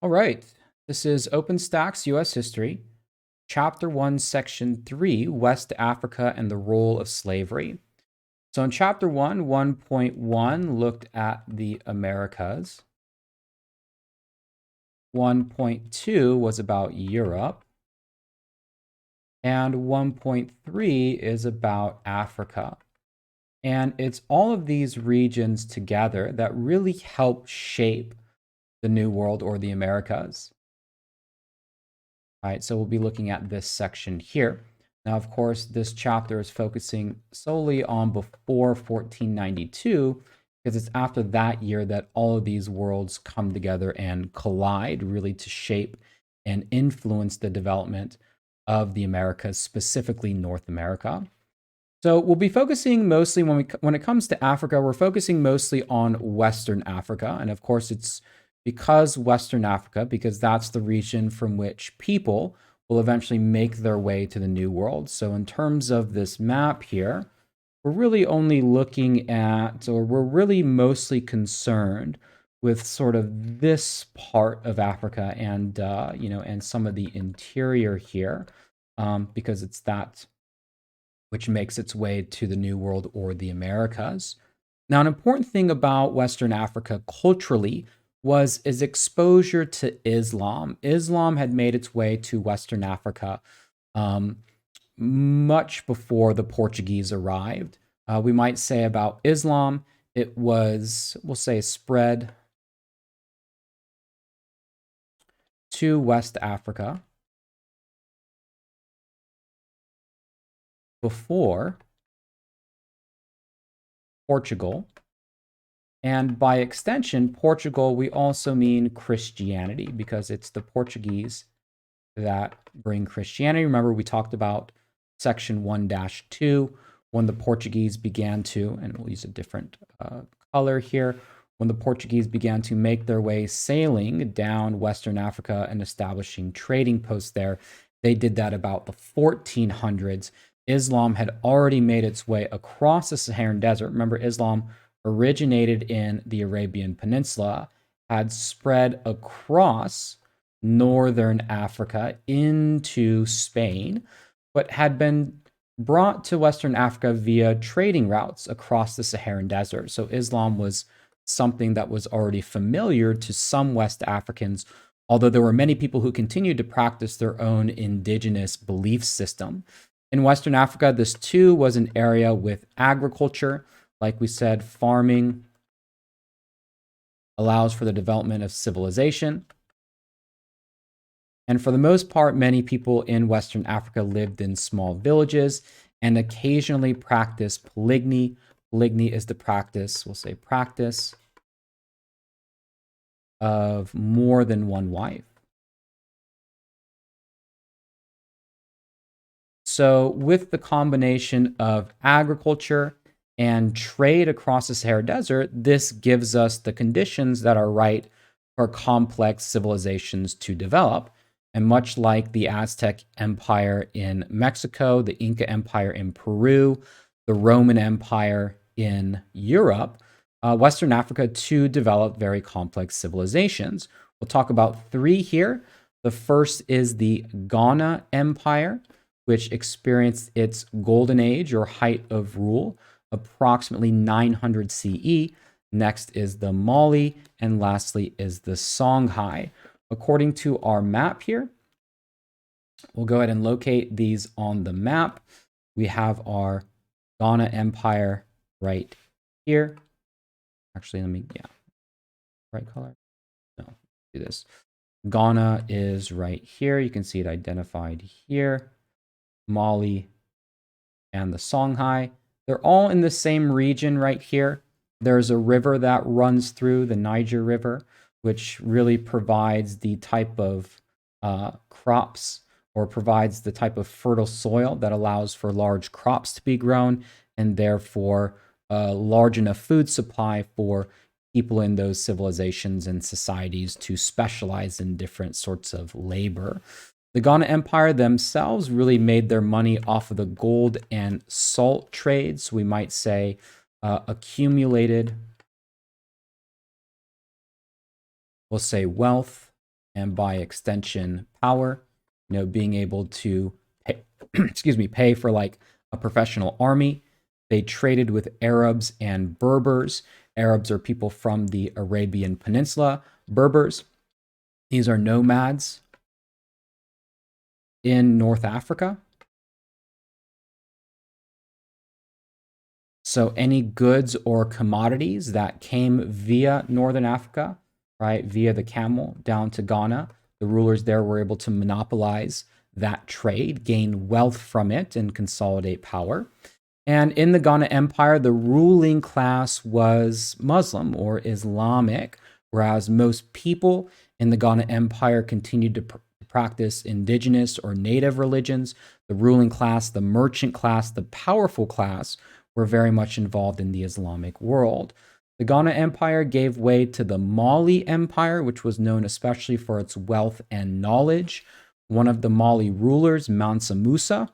All right, this is Openstax U.S. History, Chapter 1, Section 3, West Africa and the Role of Slavery. So in Chapter 1, 1.1 looked at the Americas. 1.2 was about Europe. And 1.3 is about Africa. And it's all of these regions together that really help shape the New World or the Americas. All right, so we'll be looking at this section here. Now, of course, this chapter is focusing solely on before 1492, because it's after that year that all of these worlds come together and collide, really to shape and influence the development of the Americas, specifically North America. So we'll be focusing mostly when it comes to Africa, we're focusing mostly on Western Africa, and of course, it's because Western Africa, because that's the region from which people will eventually make their way to the New World. So in terms of this map here, we're really only looking at, or we're really mostly concerned with sort of this part of Africa and, and some of the interior here, because it's that which makes its way to the New World or the Americas. Now, an important thing about Western Africa culturally was its exposure to Islam. Islam had made its way to Western Africa much before the Portuguese arrived. We might say about Islam, it was, we'll say, spread to West Africa before Portugal. And by extension, Portugal, we also mean Christianity because it's the Portuguese that bring Christianity. Remember, we talked about section 1-2 when the Portuguese began to, and we'll use a different color here, when the Portuguese began to make their way sailing down Western Africa and establishing trading posts there. They did that about the 1400s. Islam had already made its way across the Saharan Desert. Remember, Islam originated in the Arabian Peninsula, had spread across northern Africa into Spain, but had been brought to Western Africa via trading routes across the Saharan Desert. So Islam was something that was already familiar to some West Africans, although there were many people who continued to practice their own indigenous belief system. In Western Africa, this too was an area with agriculture. Like we said, farming allows for the development of civilization. And for the most part, many people in Western Africa lived in small villages and occasionally practiced polygamy. Polygamy is the practice, we'll say practice, of more than one wife. So with the combination of agriculture and trade across the Sahara Desert, this gives us the conditions that are right for complex civilizations to develop. And much like the Aztec Empire in Mexico, the Inca Empire in Peru, the Roman Empire in Europe, Western Africa too developed very complex civilizations. We'll talk about three here. The first is the Ghana Empire, which experienced its golden age or height of rule, approximately 900 CE. Next is the Mali, and lastly is the Songhai. According to our map here, we'll go ahead and locate these on the map. We have our Ghana Empire right here. Actually, right color. No, do this. Ghana is right here. You can see it identified here. Mali and the Songhai. They're all in the same region right here. There's a river that runs through, the Niger River, which really provides the type of crops or provides the type of fertile soil that allows for large crops to be grown and therefore a large enough food supply for people in those civilizations and societies to specialize in different sorts of labor. The Ghana Empire themselves really made their money off of the gold and salt trades. We might say accumulated, we'll say wealth and by extension, power. You know, being able to pay, excuse me, pay for like a professional army. They traded with Arabs and Berbers. Arabs are people from the Arabian Peninsula. Berbers, these are nomads in North Africa. So any goods or commodities that came via Northern Africa, right, via the camel down to Ghana, the rulers there were able to monopolize that trade, gain wealth from it, and consolidate power. And in the Ghana Empire, the ruling class was Muslim or Islamic, whereas most people in the Ghana Empire continued to practice indigenous or native religions. The ruling class, the merchant class, the powerful class were very much involved in the Islamic world. The Ghana Empire gave way to the Mali Empire, which was known especially for its wealth and knowledge. One of the Mali rulers, Mansa Musa,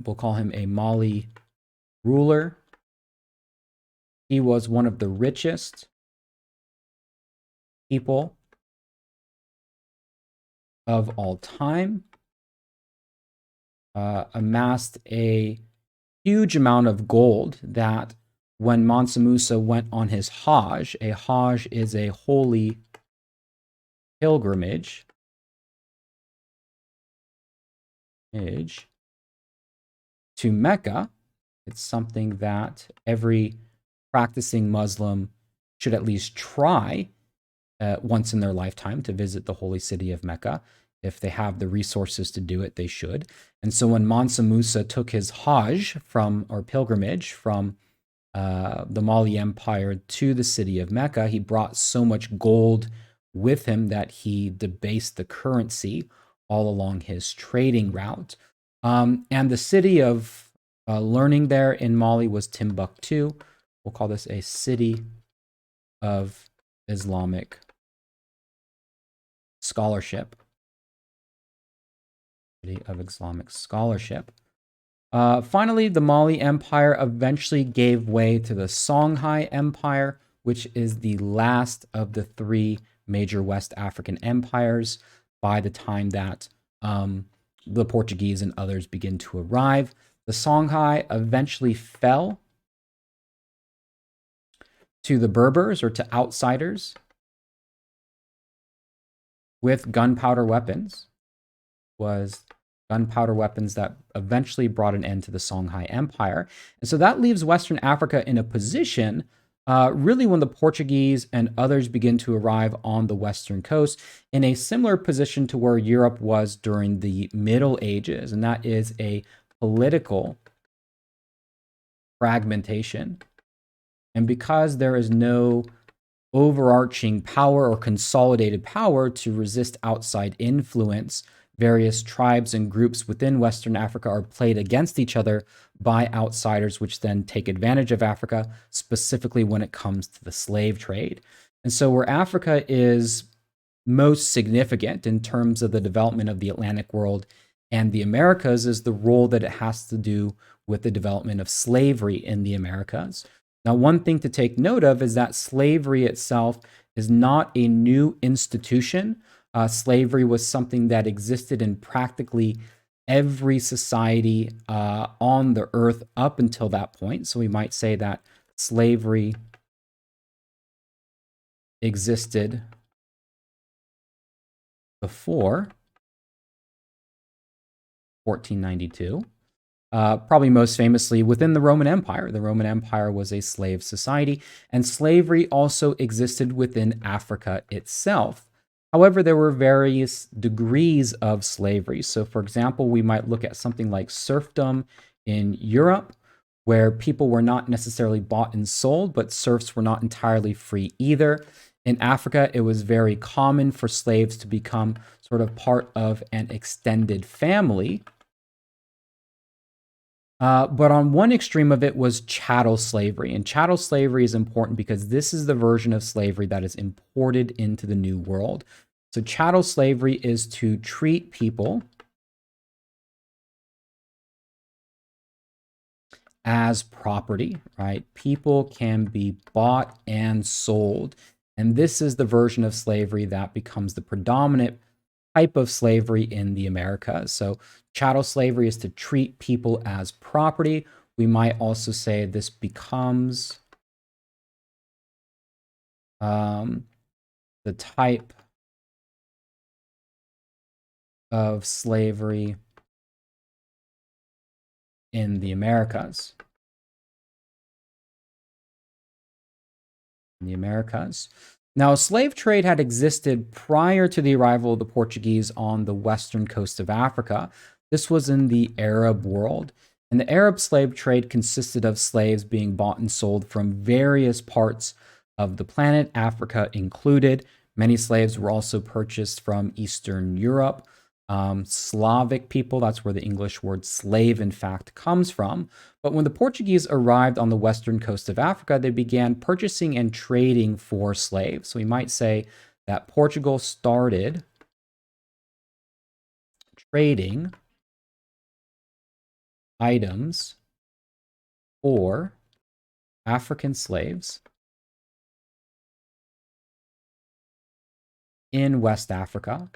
we'll call him a Mali ruler. He was one of the richest people of all time, amassed a huge amount of gold that when Mansa Musa went on his Hajj, a Hajj is a holy pilgrimage to Mecca. It's something that every practicing Muslim should at least try once in their lifetime, to visit the holy city of Mecca. If they have the resources to do it, they should. And so when Mansa Musa took his Hajj or pilgrimage from the Mali Empire to the city of Mecca, he brought so much gold with him that he debased the currency all along his trading route. And the city of learning there in Mali was Timbuktu. We'll call this a city of Islamic scholarship. City of Islamic scholarship. Finally, the Mali Empire eventually gave way to the Songhai Empire, which is the last of the three major West African empires by the time that the Portuguese and others begin to arrive. The Songhai eventually fell to the Berbers, or to outsiders, with gunpowder weapons. Was gunpowder weapons that eventually brought an end to the Songhai Empire. And so that leaves Western Africa in a position, really when the Portuguese and others begin to arrive on the western coast, in a similar position to where Europe was during the Middle Ages, and that is a political fragmentation. And because there is no overarching power or consolidated power to resist outside influence, various tribes and groups within Western Africa are played against each other by outsiders, which then take advantage of Africa, specifically when it comes to the slave trade. And so where Africa is most significant in terms of the development of the Atlantic world and the Americas is the role that it has to do with the development of slavery in the Americas. Now, one thing to take note of is that slavery itself is not a new institution. Slavery was something that existed in practically every society on the earth up until that point. So we might say that slavery existed before 1492. Probably most famously within the Roman Empire. The Roman Empire was a slave society, and slavery also existed within Africa itself. However, there were various degrees of slavery. So, for example, we might look at something like serfdom in Europe, where people were not necessarily bought and sold, but serfs were not entirely free either. In Africa, it was very common for slaves to become sort of part of an extended family. But on one extreme of it was chattel slavery. And chattel slavery is important because this is the version of slavery that is imported into the New World. So chattel slavery is to treat people as property, right? People can be bought and sold. And this is the version of slavery that becomes the predominant type of slavery in the Americas. So chattel slavery is to treat people as property. We might also say this becomes the type of slavery in the Americas. Now, slave trade had existed prior to the arrival of the Portuguese on the western coast of Africa. This was in the Arab world. And the Arab slave trade consisted of slaves being bought and sold from various parts of the planet, Africa included. Many slaves were also purchased from Eastern Europe. Slavic people, that's where the English word slave, in fact, comes from. But when the Portuguese arrived on the western coast of Africa, they began purchasing and trading for slaves. So we might say that Portugal started trading items for African slaves in West Africa.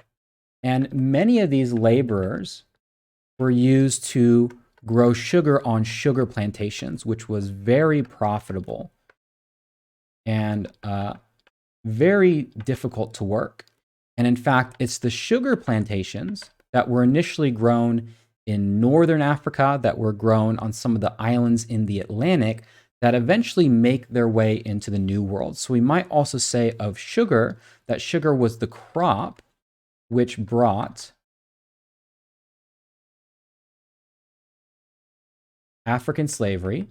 And many of these laborers were used to grow sugar on sugar plantations, which was very profitable and very difficult to work. And in fact, it's the sugar plantations that were initially grown in northern Africa, that were grown on some of the islands in the Atlantic, that eventually make their way into the New World. So we might also say of sugar that sugar was the crop which brought African slavery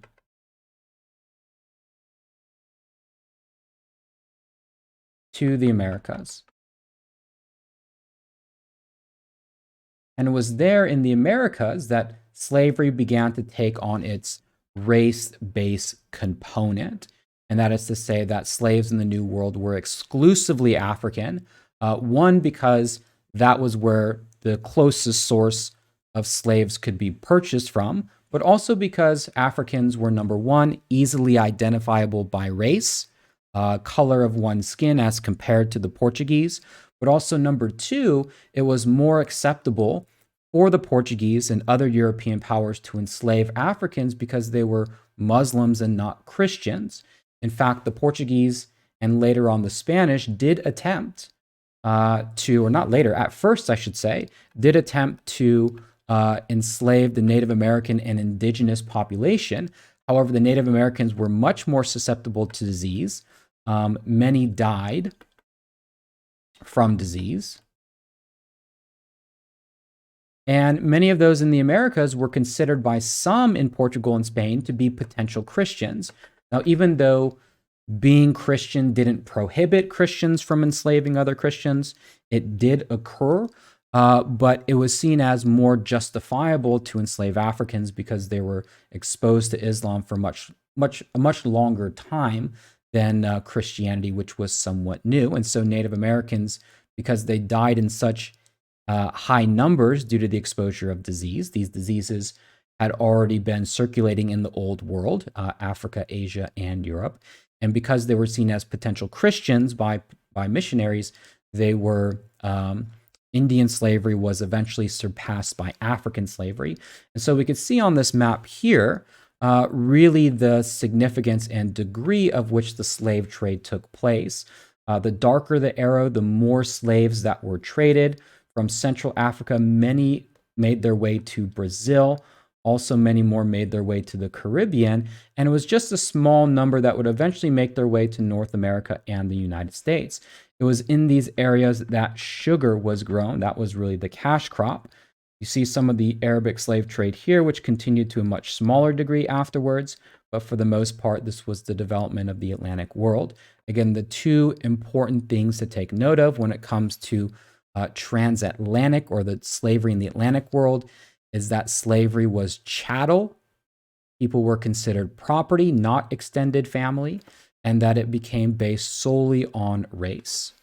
to the Americas. And it was there in the Americas that slavery began to take on its race-based component. And that is to say that slaves in the New World were exclusively African. One, because that was where the closest source of slaves could be purchased from, but also because Africans were, number one, easily identifiable by race, color of one's skin as compared to the Portuguese, but also number two, it was more acceptable for the Portuguese and other European powers to enslave Africans because they were Muslims and not Christians. In fact, the Portuguese and later on the Spanish did attempt or not later, at first I should say, did attempt to enslave the Native American and indigenous population. However, the Native Americans were much more susceptible to disease. Many died from disease. And many of those in the Americas were considered by some in Portugal and Spain to be potential Christians. Now, even though being Christian didn't prohibit Christians from enslaving other Christians, it did occur, but it was seen as more justifiable to enslave Africans because they were exposed to Islam for a much longer time than Christianity, which was somewhat new. And so Native Americans, because they died in such high numbers due to the exposure of disease, these diseases had already been circulating in the old world, Africa, Asia, and Europe. And because they were seen as potential Christians by missionaries, they were Indian slavery was eventually surpassed by African slavery. And so we could see on this map here really the significance and degree of which the slave trade took place. The darker the arrow, the more slaves that were traded. From Central Africa, many made their way to Brazil. Also, many more made their way to the Caribbean. And it was just a small number that would eventually make their way to North America and the United States. It was in these areas that sugar was grown. That was really the cash crop. You see some of the Arabic slave trade here, which continued to a much smaller degree afterwards. But for the most part, this was the development of the Atlantic world. Again, the two important things to take note of when it comes to transatlantic or the slavery in the Atlantic world is that slavery was chattel. People were considered property, not extended family, and that it became based solely on race.